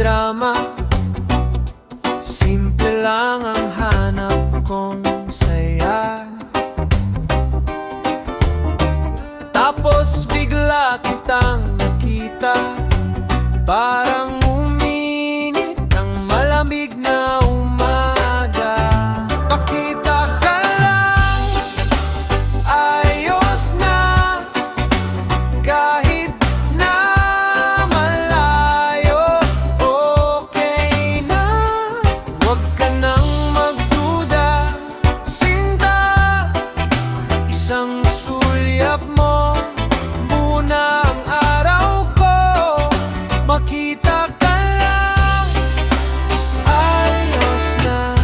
drama. Simple lang ang hanap kong saya. Tapos bigla kitang nakita, parang uminit ang malamig na umaga. Pakita ka lang, ayos na, kahit na malayo, okay na. Huwag ka nang magduda, sinta, isang sulyap mo, buo na ang araw ko. Makita ka lang, ayos na.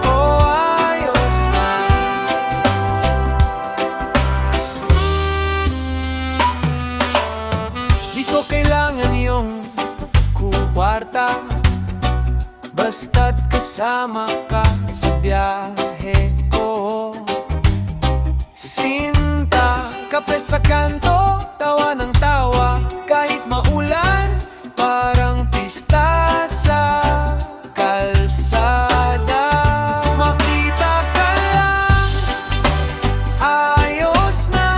Oh, ayos na. Di ko kailangan yung kwarta, basta't kasama ka sa biyahe ko. Sinta, kape sa kanto, tawa ng tawa, kahit maulan, parang pista sa kalsada. Makita ka lang, ayos na,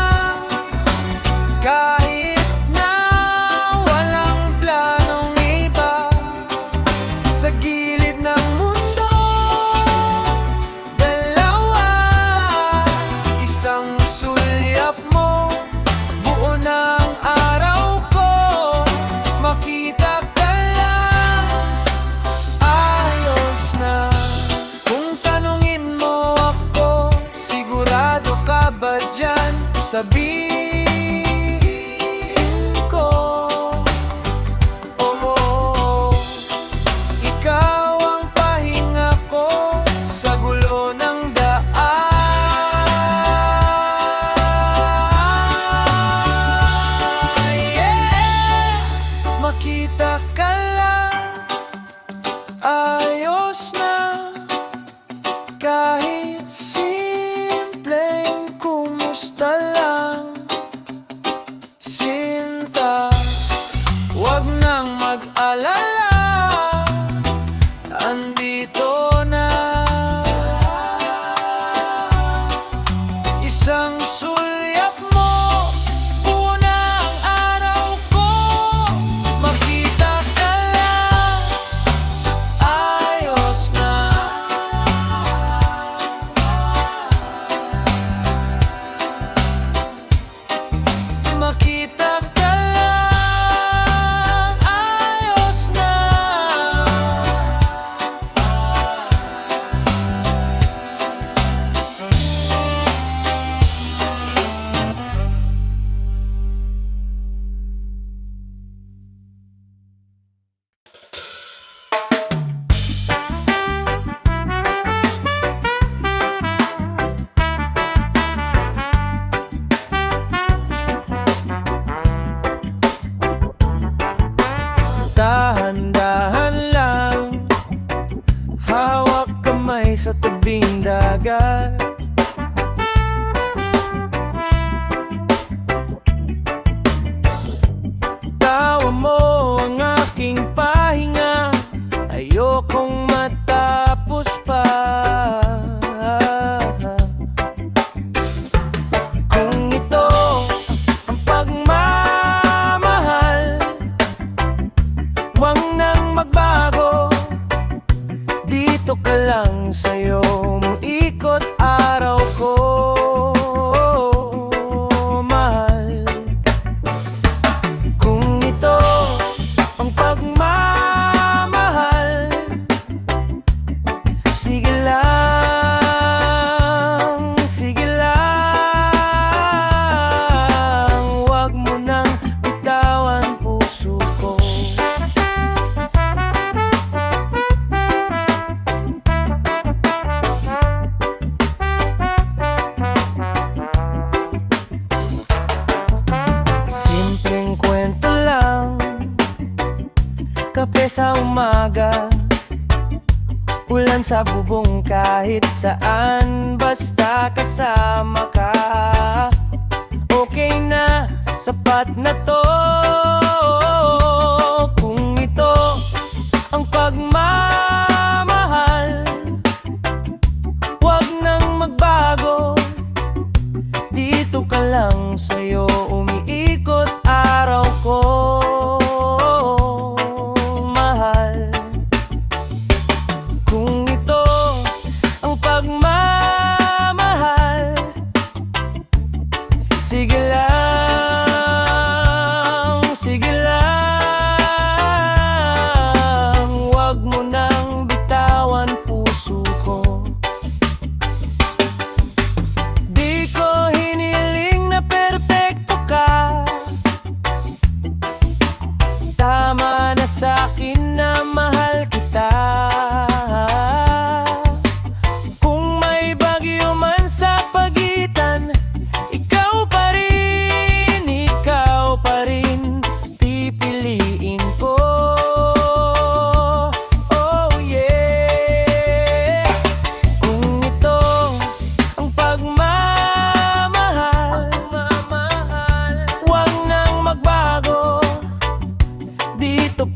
kahit na walang planong iba. Sa gilid ng mundo, dalawa, isang sulyap mo, buo na ang araw ko. Makita ka lang, ayos na. Kung tanungin mo ako, sigurado ka ba dyan? Sabihin ko, oo, ikaw ang pahinga ko sa gulo ng daan. Yeah! Makita ka lang, ayos na, kahit simpleng kumusta lang. Sinta, huwag nang mag-alala, andito na. Isang sulyap mo, buo na ang araw ko. Makita ka lang, ayos na. Makita ka lang, ayos na. Dahan-dahan lang, hawak kamay sa tabing dagat. Tawa mo ang aking pahinga, ayokong matapos pa. Kung ito ang pagmamahal, huwag nang magbago, dito ka lang sa'yo ikot araw ko, mahal. Kung ito ang pagmamahal, sige lang, sige lang, huwag mo nang bitawan puso ko. Simpleng kwento lang, kape sa umaga, ulan sa bubong kahit saan, basta kasama ka. Okay na, sapat na to.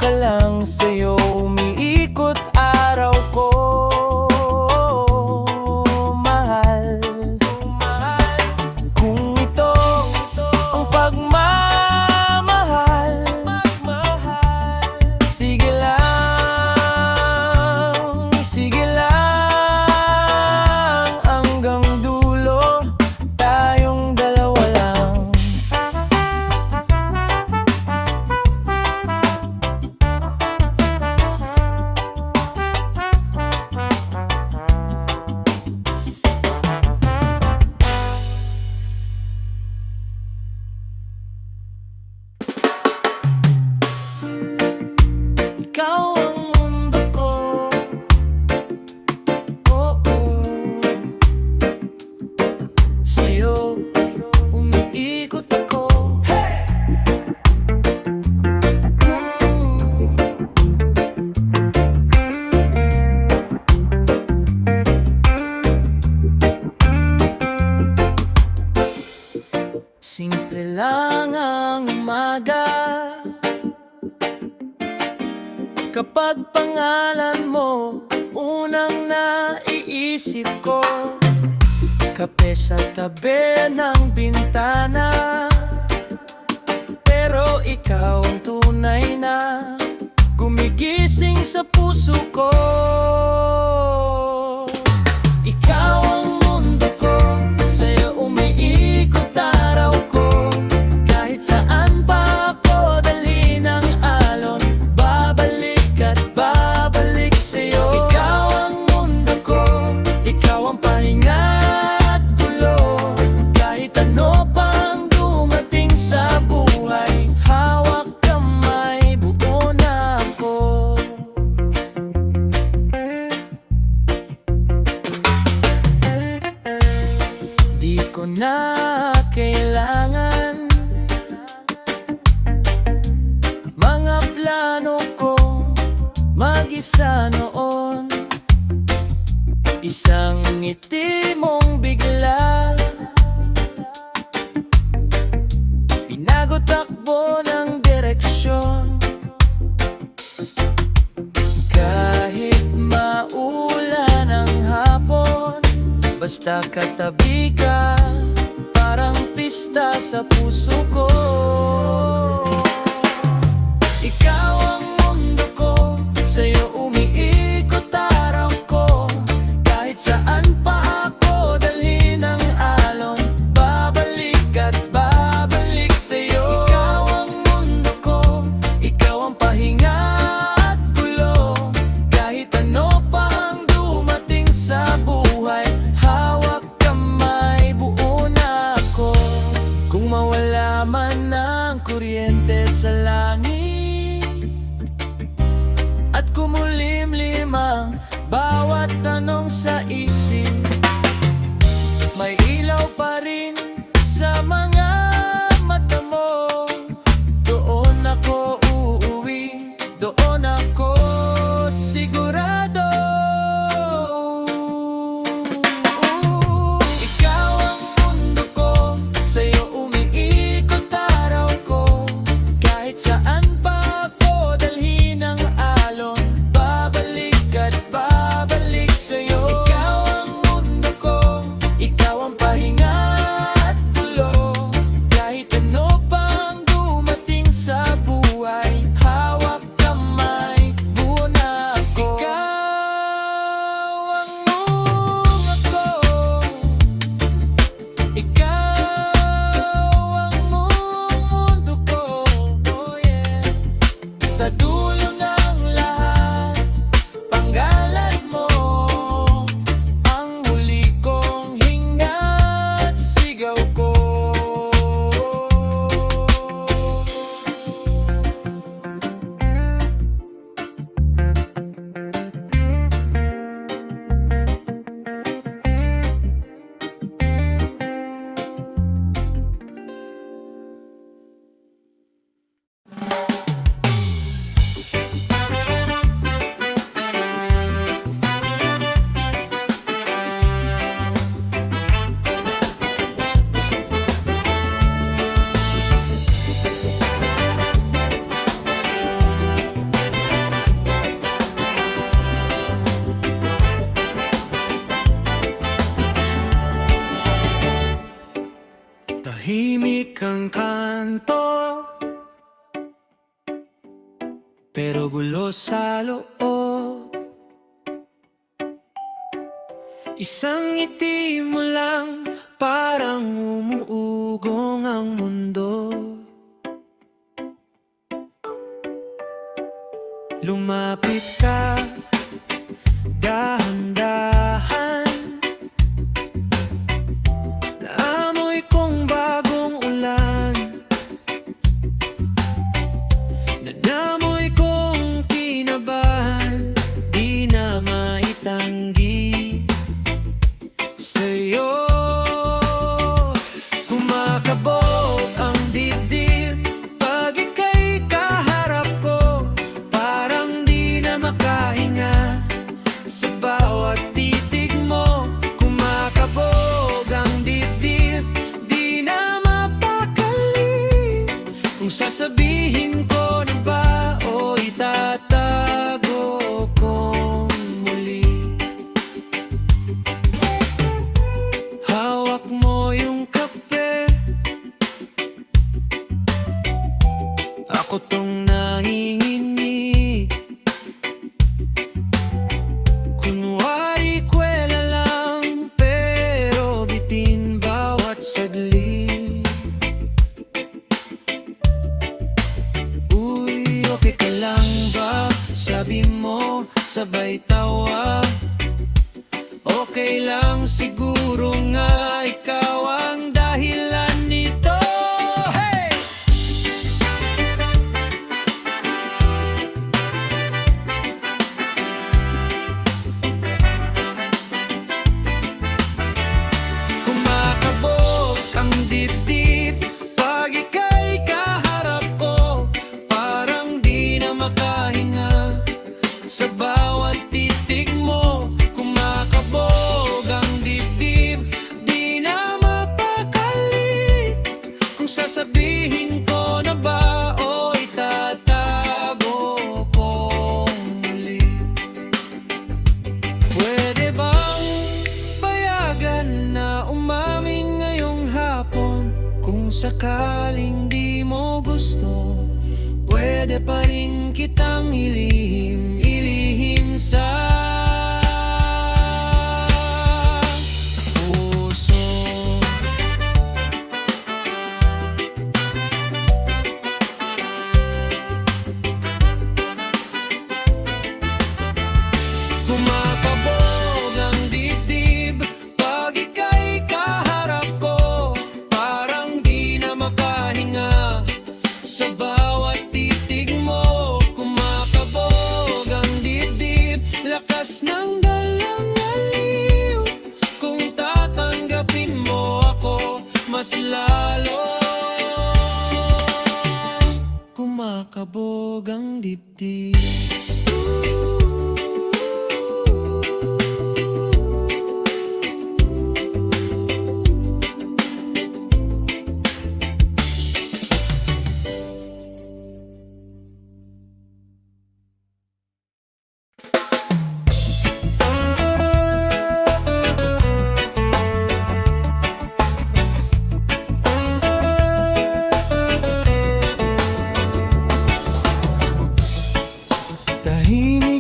ka lang, sa'yo umiikot araw ko. Mahal, kung ito ang pagmamahal, sige lang, sige lang, hanggang dulo tayong dalawa lang. Ikaw ang mundo ko, oo. Sa'yo umiikot ako. Simple lang ang umaga kapag pangalan mo unang naiisip ko. Kape sa tabi ng bintana, pero ikaw ang tunay na gumigising sa puso ko. Ikaw ang mundo ko, sa'yo umiikot araw ko. Kahit saan pa ako dalhin ng alon, babalik at babalik sa'yo. Ikaw ang mundo ko, ikaw ang pahinga at gulo. Kahit ano pang dumating sa buhay, hawak kamay, buo na ako. Di ko na kailangan mga plano ko mag-isa noon. Isang ngiti mong bigla, pinagotakbo ng direksyon. Kahit maulan ang hapon, basta katabi ka, parang pista sa puso ko. Ikaw ang mundo ko, sa'yo umiikot araw ko. Kahit saan pa ako dalhin ng alon, babalik at babalik sa'yo. Ikaw ang mundo ko, ikaw ang pahinga at gulo. Kahit ano pang dumating sa buhay, hawak kamay, buo na ako. Kung mawala man ang kuryente sa langit at kumulimlim ang bawat tanong sa isip, may ilaw pa rin sa mga mata mo. Doon ako uuwi, doon ako sigurado. Ikaw ang mundo ko, sa'yo umiikot araw ko. Kahit saan pa ako dalhin ng alon, babalik at babalik sa'yo. Ikaw ang mundo ko, ikaw ang ito, pero gulo sa loob. Isang ngiti mo lang, parang umuugong ang mundo. Lumapit ka, dahan-dahan. Naamoy kong bagong ulan, nanamoy kong kinabahan. Di na maitanggi sa'yo. Kumakabog ang dibdib pag ika'y kaharap ko. Parang di na makahinga sa bawat titig mo. Kumakabog ang dibdib, di na mapakali kung sasabihin ko na ba o itatago kong muli. Hawak mo yung kape, ako tong nanginginig. Kunwari kwela lang, pero bitin bawat saglit. Uy, okay ka lang ba? Sabi mo, sabay tawa. Okay lang siguro nga, ikaw ang dahilan nito. Hey! Kumakabog ang dibdib pag ika'y kaharap ko. Parang di na makahinga sa bawat titig mo. Kumakabog ang dibdib, di na mapakali kung sasabihin ko na ba o itatago kong muli. Pwede bang payagan na umamin ngayong hapon? Kung sakaling di mo gusto, pwede pa rin kitang ilihim sa puso. Kumakabog ang dibdib pag ika'y kaharap ko. Parang di na makahinga sa bawat titig mo. Kumakabog ang dibdib, lakas ng dalang aliw. Kung tatanggapin mo ako, mas lalo kumakabog ang dibdib. Tahimik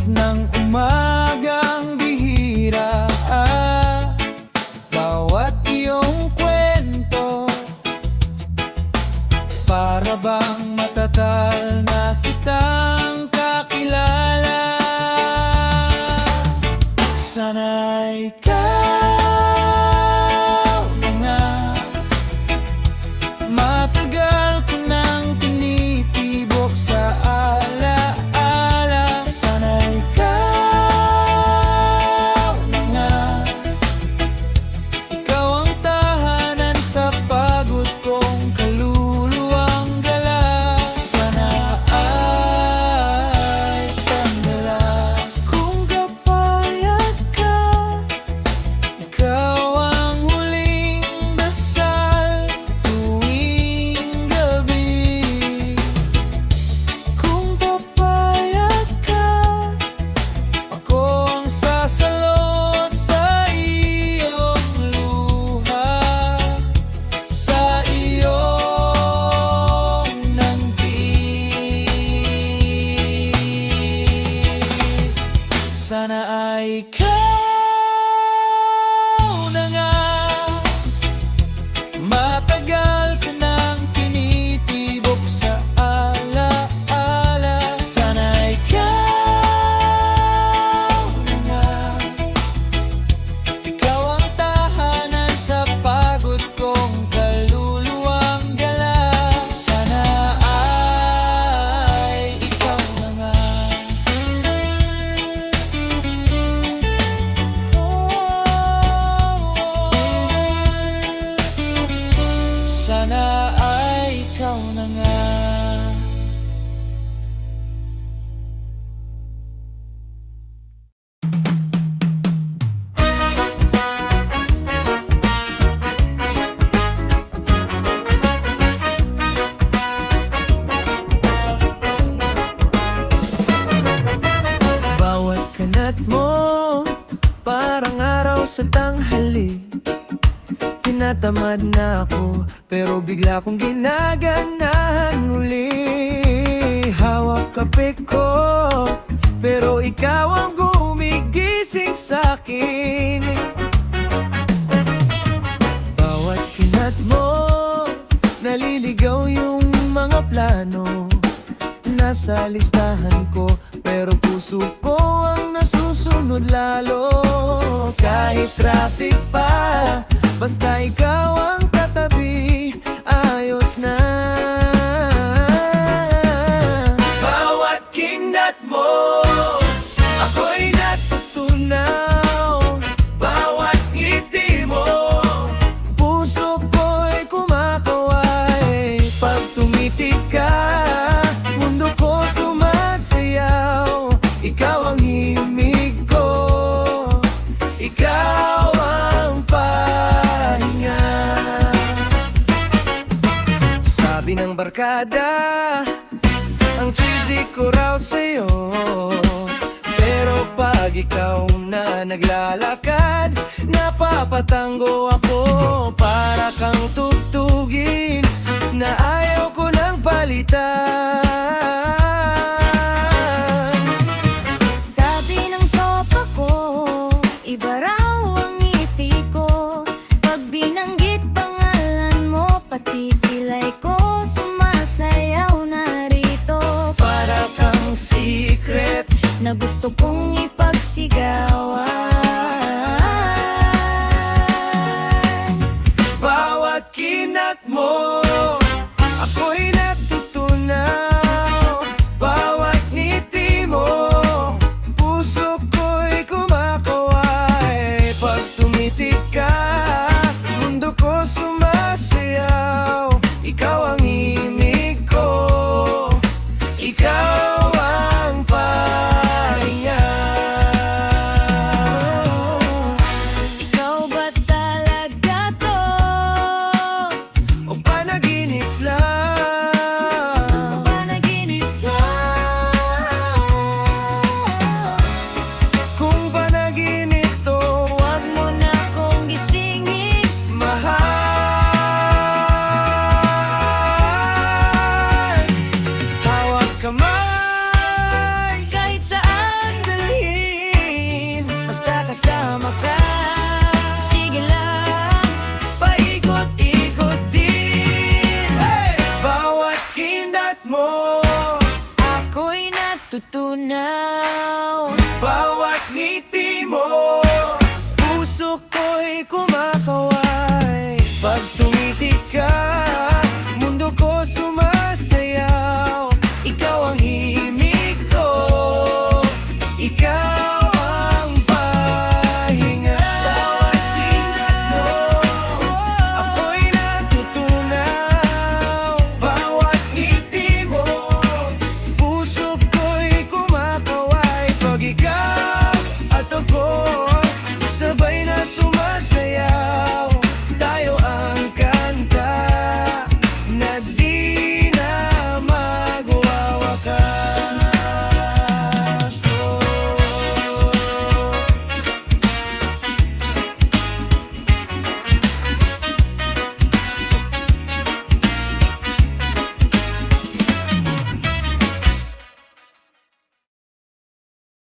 ng umagang bihira, bawat iyong kwento para bang matatal na kitang kakilala. Sana'y ikaw na nga, matagal ko nang tinitibok sa alaala. Sana'y ikaw na nga, ikaw ang tahanan sa pagod kong kaluluwang gala. Sana ay tandala kung kapayag ka, ikaw ang huling dasal tuwing gabi. Kung papayag ka, ako ang sasalo sa iyong luha, sa iyong nanggi. Sana ay ikaw na nga, matagal ko nang tinitibok sa alaala. Sana ikaw na nga, ikaw ang tahanan sa pagod kong kaluluwang gala. Sana ay ikaw na nga. Sana ay ikaw na nga. Bawat kanat mo parang araw sa tanghali, tinatamad na ako pero bigla kong ginaganahan muli. Hawak kape ko pero ikaw ang gumigising sa'kin. Bawat kinat mo naliligaw yung mga plano, nasa listahan ko pero puso ko ang nasusunod lalo. Kahit traffic pa, basta ikaw ang katabi, ayos na. Bawat kinat mo, ako'y natutunaw. Bawat ngiti mo, puso ko'y kumakaway. Pag tumitig ka, mundo ko sumasayaw. Ikaw ang himig ko, ikaw ang pahinga. Sabi ng barkada, ang cheesy ko raw sa'yo, pero pag ikaw na naglalakad, napapatango ako. Para kang tugtugin na ayaw ko nang palitan. Sabi ng tropa ko, iba raw ang ngiti ko. Pag binanggit pangalan mo, pati kilay ko sumasayaw na rito. Para kang secret Na gusto kong ipagsigawan.